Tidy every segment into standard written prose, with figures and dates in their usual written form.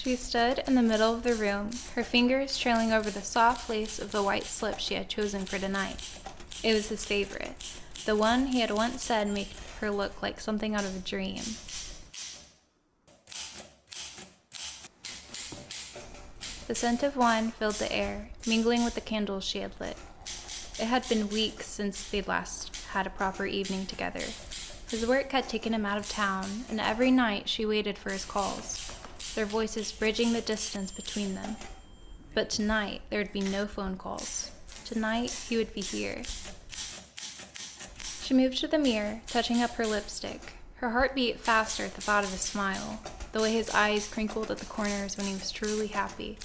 She stood in the middle of the room, her fingers trailing over the soft lace of the white slip she had chosen for tonight. It was his favorite, the one he had once said made her look like something out of a dream. The scent of wine filled the air, mingling with the candles she had lit. It had been weeks since they'd last had a proper evening together. His work had taken him out of town, and every night she waited for his calls, their voices bridging the distance between them. But tonight, there would be no phone calls. Tonight, he would be here. She moved to the mirror, touching up her lipstick. Her heart beat faster at the thought of his smile, the way his eyes crinkled at the corners when he was truly happy.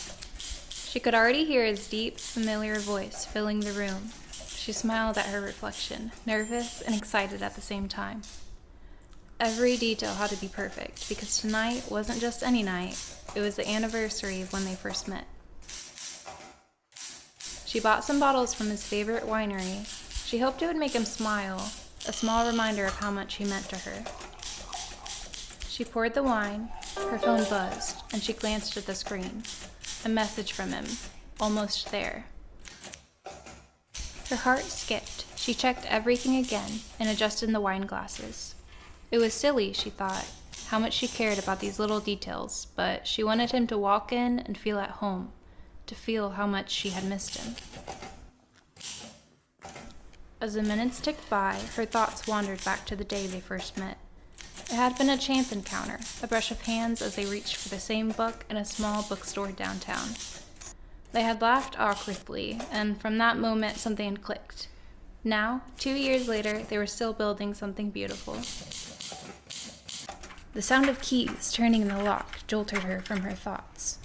She could already hear his deep, familiar voice filling the room. She smiled at her reflection, nervous and excited at the same time. Every detail had to be perfect, because tonight wasn't just any night, it was the anniversary of when they first met. She bought some bottles from his favorite winery. She hoped it would make him smile, a small reminder of how much he meant to her. She poured the wine, her phone buzzed, and she glanced at the screen. A message from him, almost there. Her heart skipped. She checked everything again and adjusted the wine glasses. It was silly, she thought, how much she cared about these little details, but she wanted him to walk in and feel at home, to feel how much she had missed him. As the minutes ticked by, her thoughts wandered back to the day they first met. It had been a chance encounter, a brush of hands as they reached for the same book in a small bookstore downtown. They had laughed awkwardly, and from that moment something had clicked. Now, 2 years later, they were still building something beautiful. The sound of keys turning in the lock jolted her from her thoughts.